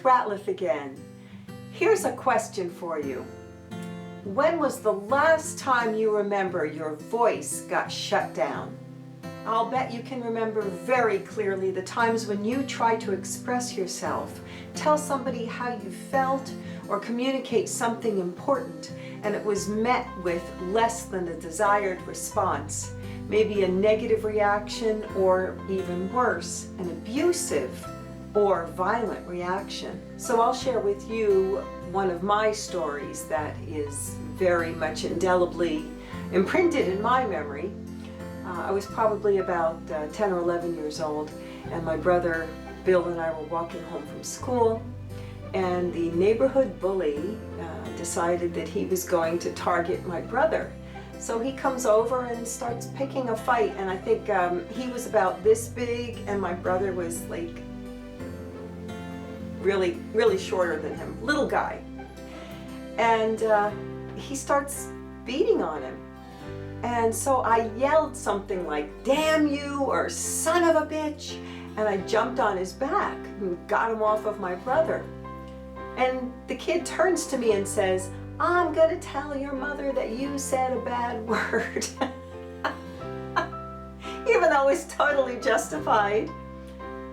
Ruth Ratliff again. Here's a question for you. When was the last time you remember your voice got shut down? I'll bet you can remember very clearly the times when you tried to express yourself, tell somebody how you felt, or communicate something important, and it was met with less than a desired response. Maybe a negative reaction, or even worse, an abusive or violent reaction. So I'll share with you one of my stories that is very much indelibly imprinted in my memory. I was probably about 10 or 11 years old, and my brother Bill and I were walking home from school, and the neighborhood bully decided that he was going to target my brother. So he comes over and starts picking a fight, and I think he was about this big and my brother was like really shorter than him, little guy. And he starts beating on him. And so I yelled something like, "Damn you," or "Son of a bitch," and I jumped on his back and got him off of my brother. And the kid turns to me and says, "I'm gonna tell your mother that you said a bad word." Even though it was totally justified.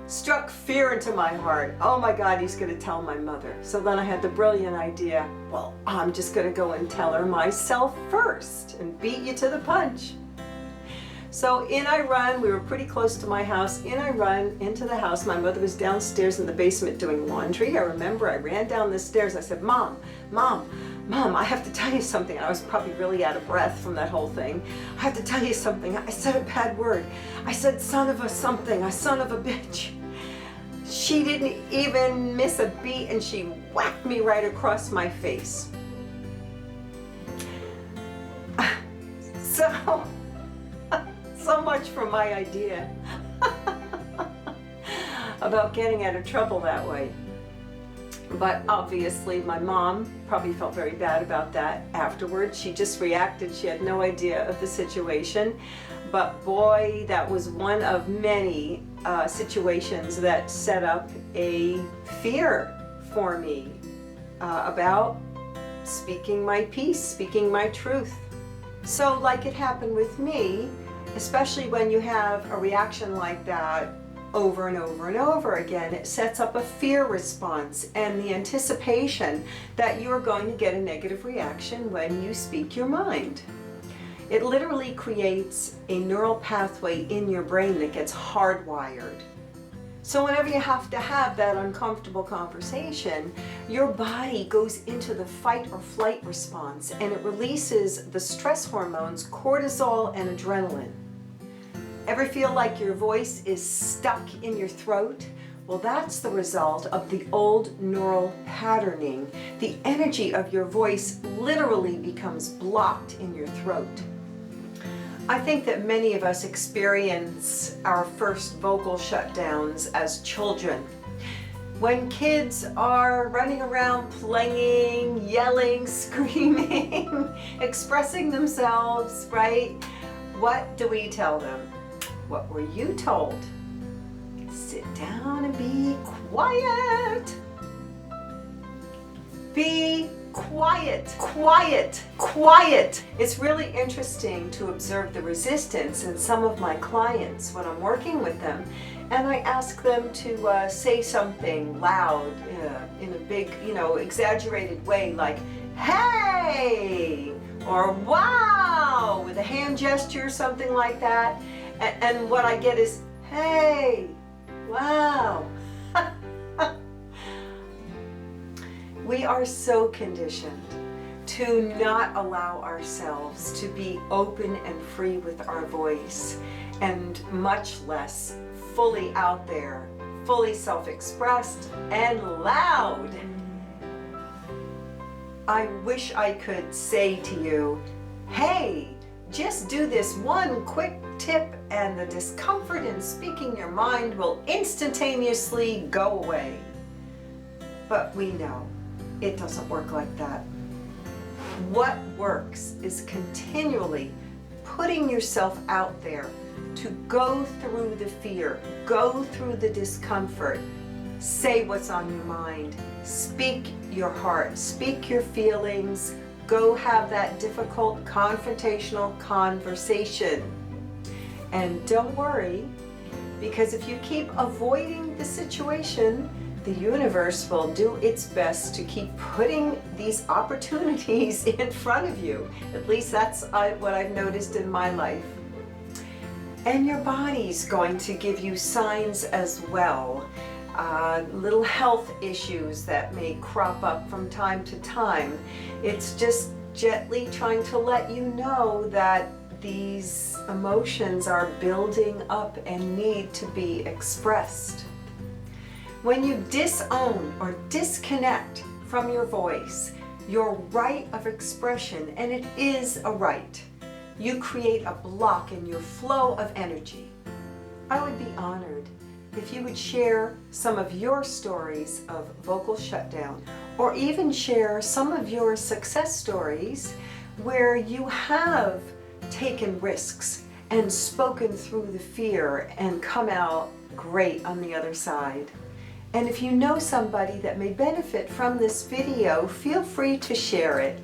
Struck fear into my heart. Oh my God, he's gonna tell my mother. So then I had the brilliant idea, well, I'm just gonna go and tell her myself first and beat you to the punch. So in I run, we were pretty close to my house, in I run into the house. My mother was downstairs in the basement doing laundry. I remember I ran down the stairs. I said, Mom, I have to tell you something. I was probably really out of breath from that whole thing. I have to tell you something. I said a bad word. I said son of a something, a son of a bitch. She didn't even miss a beat and she whacked me right across my face. So much for my idea about getting out of trouble that way. But obviously my mom probably felt very bad about that afterwards. She just reacted. She had no idea of the situation. But boy, that was one of many situations that set up a fear for me about speaking my piece, speaking my truth. So like it happened with me, especially when you have a reaction like that over and over and over again, it sets up a fear response and the anticipation that you're going to get a negative reaction when you speak your mind. It literally creates a neural pathway in your brain that gets hardwired. So whenever you have to have that uncomfortable conversation, your body goes into the fight or flight response and it releases the stress hormones, cortisol and adrenaline. Ever feel like your voice is stuck in your throat? Well, that's the result of the old neural patterning. The energy of your voice literally becomes blocked in your throat. I think that many of us experience our first vocal shutdowns as children. When kids are running around playing, yelling, screaming, expressing themselves, right? What do we tell them? What were you told? Sit down and be quiet. Be quiet, quiet, quiet. It's really interesting to observe the resistance in some of my clients when I'm working with them, and I ask them to say something loud in a big, exaggerated way like, "Hey," or "Wow," with a hand gesture or something like that. And what I get is, "Hey, wow." We are so conditioned to not allow ourselves to be open and free with our voice, and much less fully out there, fully self-expressed and loud. I wish I could say to you, hey, just do this one quick tip and the discomfort in speaking your mind will instantaneously go away. But we know it doesn't work like that. What works is continually putting yourself out there to go through the fear, go through the discomfort, Say what's on your mind. Speak your heart. Speak your feelings. Go have that difficult, confrontational conversation. And don't worry, because if you keep avoiding the situation, the universe will do its best to keep putting these opportunities in front of you. At least that's what I've noticed in my life. And your body's going to give you signs as well. Little health issues that may crop up from time to time. It's just gently trying to let you know that these emotions are building up and need to be expressed. When you disown or disconnect from your voice, your right of expression, and it is a right, you create a block in your flow of energy. I would be honored if you would share some of your stories of vocal shutdown, or even share some of your success stories where you have taken risks and spoken through the fear and come out great on the other side. And if you know somebody that may benefit from this video, feel free to share it.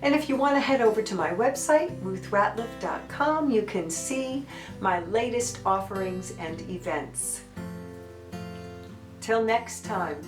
And if you want to head over to my website, ruthratliff.com, you can see my latest offerings and events. Till next time.